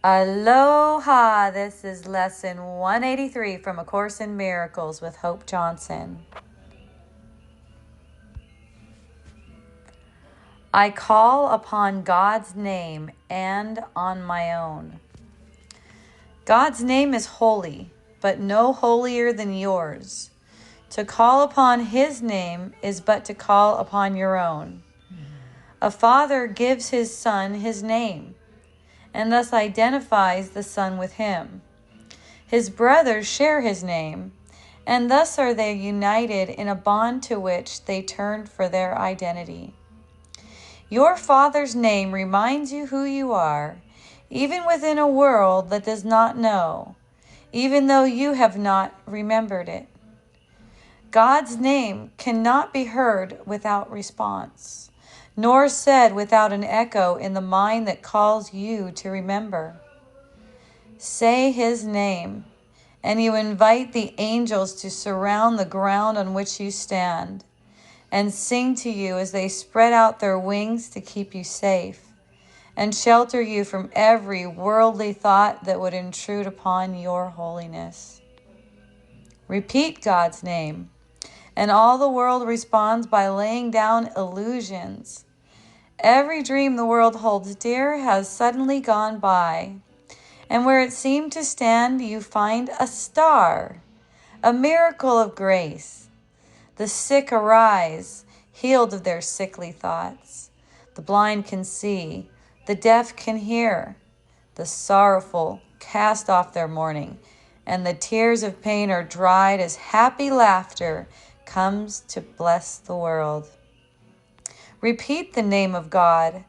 Aloha! This is lesson 183 from A Course in Miracles with Hope Johnson. I call upon God's name and on my own. God's name is holy, but no holier than yours. To call upon His name is but to call upon your own. A father gives his son his name, and thus identifies the son with him. His brothers share his name, and thus are they united in a bond to which they turn for their identity. Your Father's name reminds you who you are, even within a world that does not know, even though you have not remembered it. God's name cannot be heard without response, nor said without an echo in the mind that calls you to remember. Say His name, and you invite the angels to surround the ground on which you stand, and sing to you as they spread out their wings to keep you safe, and shelter you from every worldly thought that would intrude upon your holiness. Repeat God's name, and all the world responds by laying down illusions. Every dream the world holds dear has suddenly gone by, and where it seemed to stand you find a star, a miracle of grace. The sick arise, healed of their sickly thoughts. The blind can see, the deaf can hear. The sorrowful cast off their mourning, and the tears of pain are dried as happy laughter comes to bless the world. Repeat the name of God,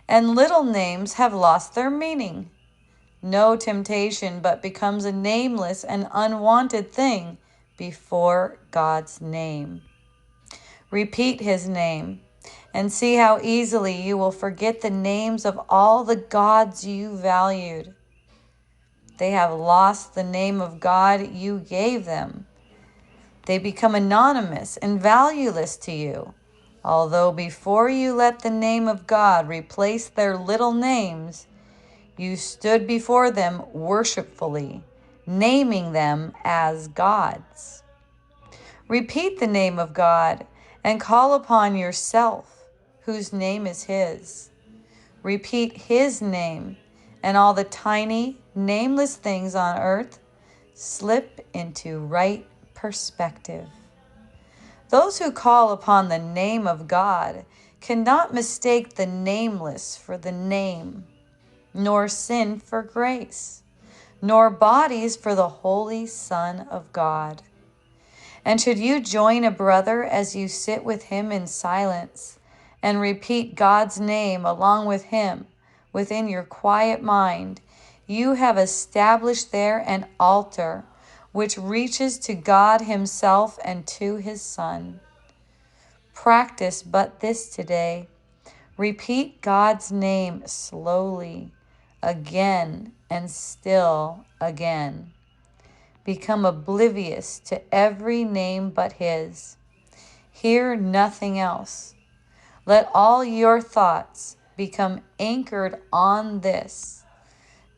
and little names have lost their meaning. No temptation but becomes a nameless and unwanted thing before God's name. Repeat His name, and see how easily you will forget the names of all the gods you valued. They have lost the name of God you gave them. They become anonymous and valueless to you, although before you let the name of God replace their little names, you stood before them worshipfully, naming them as gods. Repeat the name of God and call upon yourself, whose name is His. Repeat His name, and all the tiny, nameless things on earth slip into right perspective. Those who call upon the name of God cannot mistake the nameless for the name, nor sin for grace, nor bodies for the Holy Son of God. And should you join a brother as you sit with him in silence and repeat God's name along with him within your quiet mind, you have established there an altar which reaches to God Himself and to His Son. Practice but this today. Repeat God's name slowly, again and still again. Become oblivious to every name but His. Hear nothing else. Let all your thoughts become anchored on this.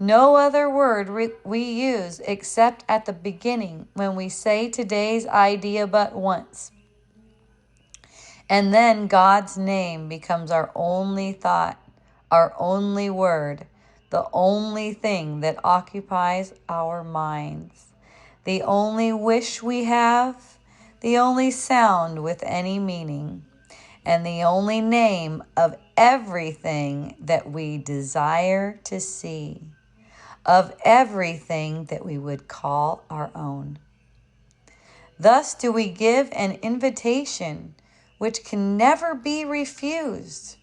No other word we use except at the beginning when we say today's idea but once. And then God's name becomes our only thought, our only word, the only thing that occupies our minds, the only wish we have, the only sound with any meaning, and the only name of everything that we desire to see, of everything that we would call our own. Thus do we give an invitation which can never be refused,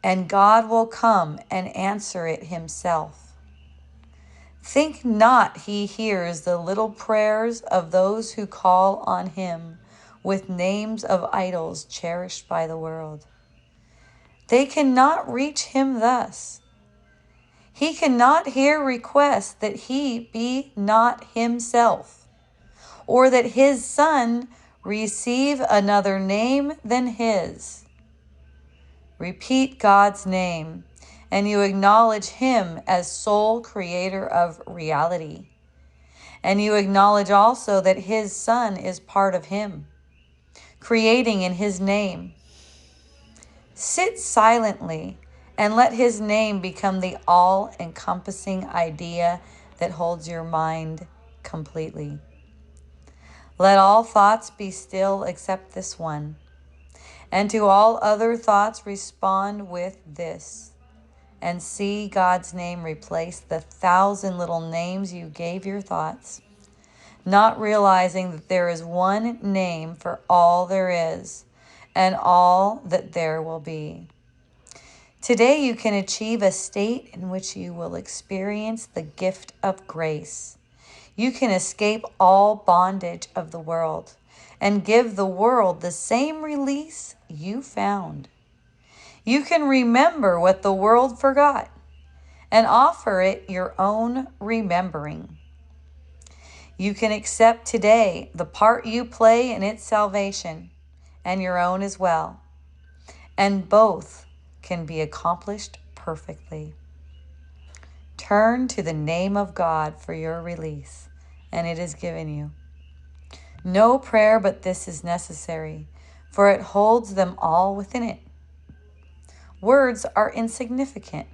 and God will come and answer it Himself. Think not He hears the little prayers of those who call on Him with names of idols cherished by the world. They cannot reach Him thus. He cannot hear requests that He be not Himself, or that His Son receive another name than His. Repeat God's name, and you acknowledge him as sole creator of reality. And you acknowledge also that his Son is part of him, creating in his name. Sit silently and let his name become the all-encompassing idea that holds your mind completely. Let all thoughts be still except this one, and to all other thoughts respond with this, and see God's name replace the 1,000 little names you gave your thoughts, not realizing that there is one name for all there is and all that there will be. Today you can achieve a state in which you will experience the gift of grace. You can escape all bondage of the world and give the world the same release you found. You can remember what the world forgot and offer it your own remembering. You can accept today the part you play in its salvation and your own as well. And both can be accomplished perfectly. Turn to the name of God for your release, and it is given you. No prayer but this is necessary, for it holds them all within it. Words are insignificant,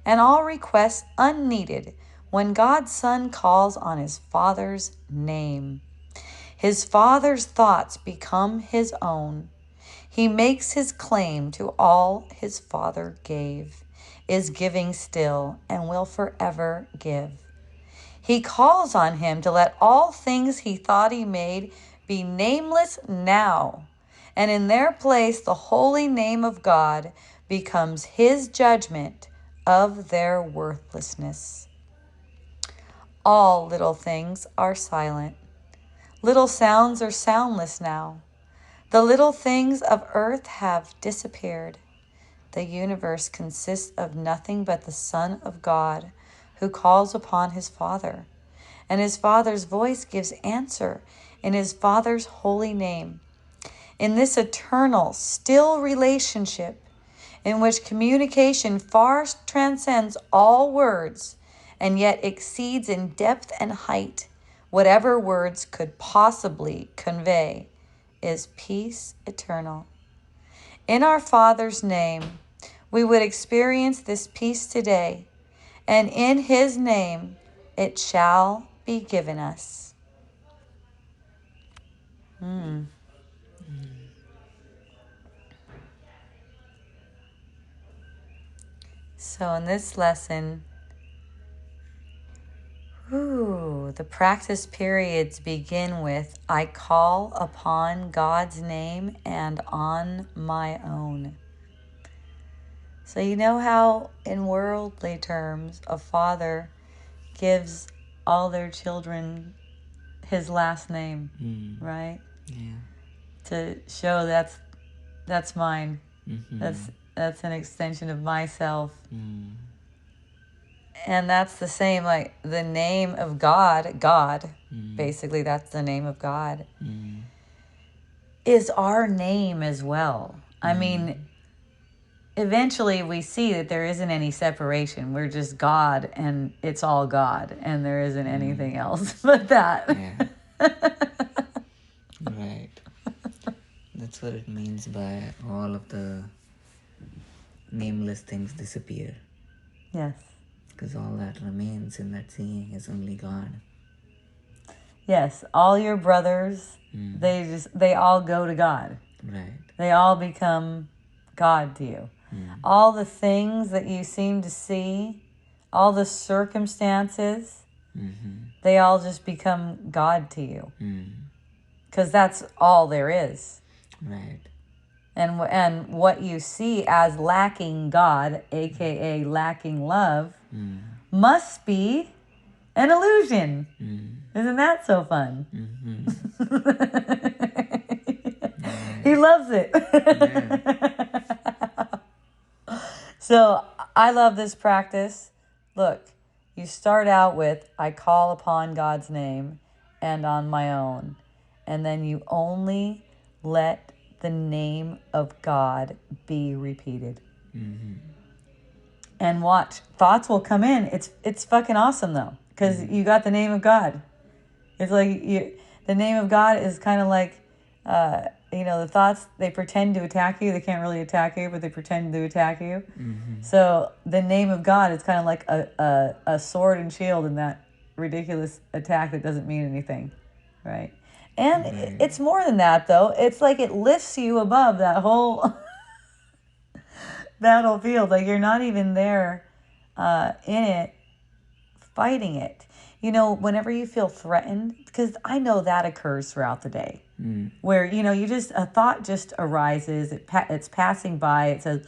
and all requests unneeded when God's Son calls on his Father's name. His Father's thoughts become his own. He makes his claim to all his Father gave, is giving still, and will forever give. He calls on him to let all things he thought he made be nameless now, and in their place the holy name of God becomes his judgment of their worthlessness. All little things are silent. Little sounds are soundless now. The little things of earth have disappeared. The universe consists of nothing but the Son of God who calls upon his Father, and his Father's voice gives answer in his Father's holy name. In this eternal, still relationship, in which communication far transcends all words and yet exceeds in depth and height whatever words could possibly convey, is peace eternal. In our Father's name, we would experience this peace today, and in his name it shall be given us. So in this lesson, the practice periods begin with, I call upon God's name and on my own. So you know how in worldly terms a father gives all their children his last name, right? Yeah. To show that's mine. Mm-hmm. That's an extension of myself. Mm. And that's the same, like the name of God, basically that's the name of God, is our name as well. I mean, eventually we see that there isn't any separation. We're just God, and it's all God, and there isn't anything else but that. Yeah. Right. That's what it means by all of the nameless things disappear. Yes. Because all that remains in that seeing is only God. Yes, all your brothers, they all go to God. Right. They all become God to you. All the things that you seem to see, all the circumstances, they all just become God to you. Because that's all there is. Right. And what you see as lacking God, aka lacking love, must be an illusion. Isn't that so fun? He loves it. So I love this practice. Look, you start out with, I call upon God's name and on my own. And then you only let the name of God be repeated. and watch. Thoughts will come in. It's fucking awesome though, because you got the name of God. It's like the name of God is kind of like, the thoughts, they pretend to attack you. They can't really attack you, but they pretend to attack you. Mm-hmm. So the name of God is kind of like a sword and shield in that ridiculous attack that doesn't mean anything, right? And it's more than that, though. It's like it lifts you above that whole battlefield. Like you're not even there in it, fighting it. Whenever you feel threatened, because I know that occurs throughout the day, where, a thought just arises, it's passing by, it says,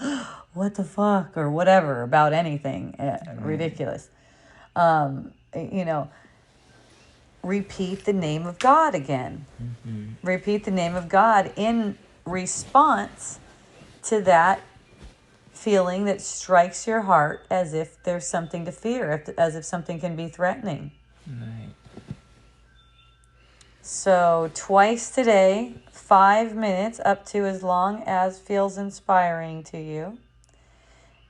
what the fuck, or whatever, about anything, ridiculous. Repeat the name of God again. Mm-hmm. Repeat the name of God in response to that feeling that strikes your heart, as if there's something to fear, as if something can be threatening. Right. So twice today, 5 minutes, up to as long as feels inspiring to you.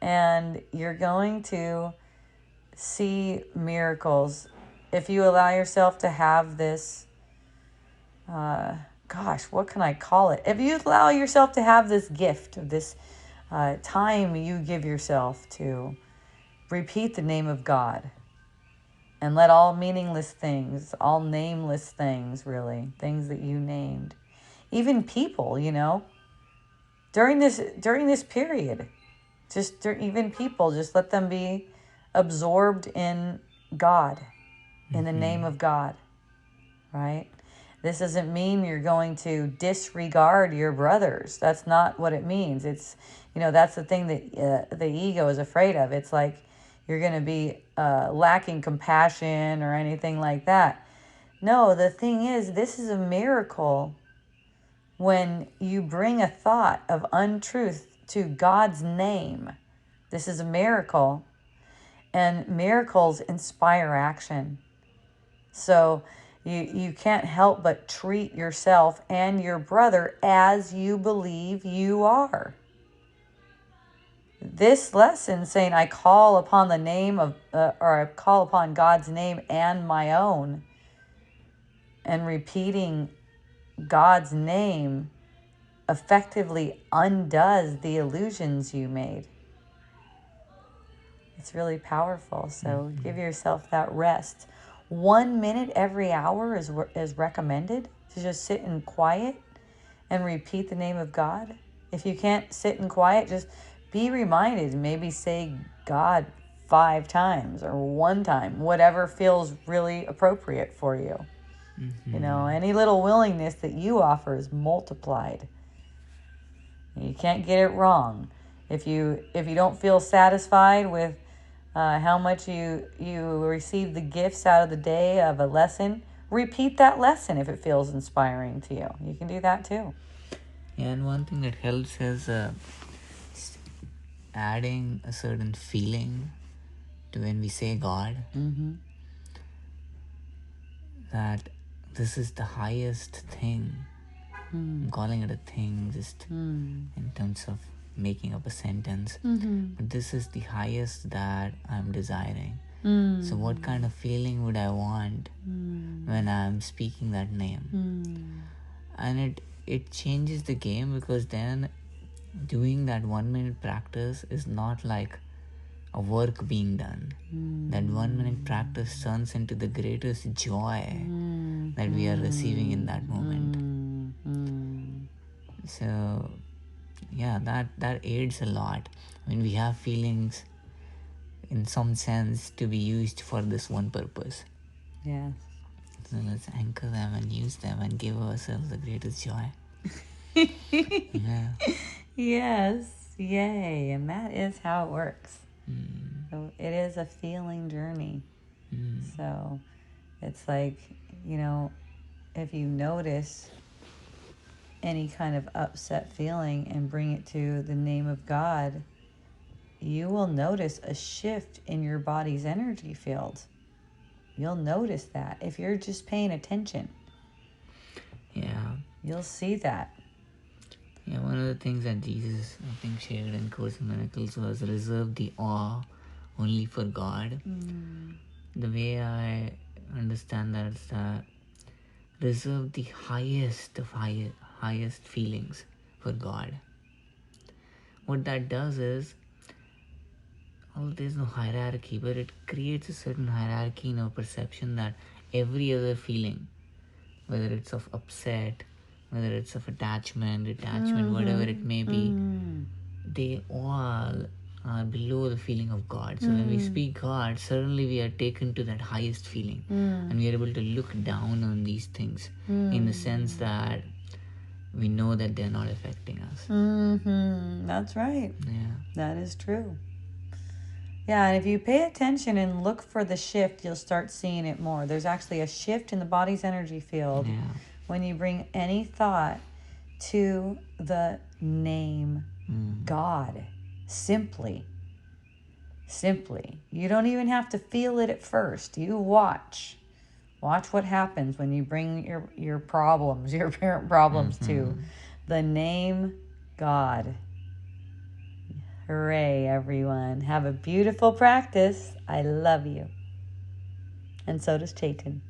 And you're going to see miracles if you allow yourself to have this, what can I call it? If you allow yourself to have this gift of this time you give yourself to repeat the name of God, and let all meaningless things, all nameless things, really, things that you named, even people, during this period, even people, just let them be absorbed in God, in the name of God, right? This doesn't mean you're going to disregard your brothers. That's not what it means. It's, that's the thing that the ego is afraid of. It's like you're going to be lacking compassion or anything like that. No, the thing is, this is a miracle when you bring a thought of untruth to God's name. This is a miracle, and miracles inspire action. So you can't help but treat yourself and your brother as you believe you are. This lesson saying, I call upon the name of, or I call upon God's name and my own, and repeating God's name effectively undoes the illusions you made. It's really powerful. So give yourself that rest. 1 minute every hour is recommended, to just sit in quiet and repeat the name of God. If you can't sit in quiet, just be reminded. Maybe say God 5 times or 1 time, whatever feels really appropriate for you. Mm-hmm. Any little willingness that you offer is multiplied. You can't get it wrong. If you don't feel satisfied with how much you receive the gifts out of the day of a lesson, repeat that lesson if it feels inspiring to you. You can do that too. Yeah, and one thing that helps is adding a certain feeling to when we say God. Mm-hmm. That this is the highest thing. I'm calling it a thing just in terms of making up a sentence. Mm-hmm. But this is the highest that I'm desiring. So what kind of feeling would I want when I'm speaking that name? And it changes the game, because then doing that 1 minute practice is not like a work being done. That 1 minute practice turns into the greatest joy that we are receiving in that moment. So yeah, that aids a lot when we have feelings in some sense to be used for this one purpose. Yes. So let's anchor them and use them and give ourselves the greatest joy. Yeah. Yes. Yay. And that is how it works. So it is a feeling journey. So it's like, if you notice any kind of upset feeling and bring it to the name of God, you will notice a shift in your body's energy field. You'll notice that if you're just paying attention. Yeah. You'll see that. Yeah, one of the things that Jesus, I think, shared in Course in Miracles was reserve the awe only for God. The way I understand that is that reserve the highest of highest feelings for God. What that does is, although there's no hierarchy, but it creates a certain hierarchy in our perception that every other feeling, whether it's of upset, whether it's of attachment, detachment, whatever it may be, they all are below the feeling of God. So when we speak God, suddenly we are taken to that highest feeling, and we are able to look down on these things in the sense that we know that they're not affecting us. That's right. Yeah. That is true. Yeah, and if you pay attention and look for the shift, you'll start seeing it more. There's actually a shift in the body's energy field when you bring any thought to the name God. Simply. You don't even have to feel it at first. You watch. Watch what happens when you bring your problems, your parent problems to the name God. Hooray, everyone. Have a beautiful practice. I love you. And so does Chetan.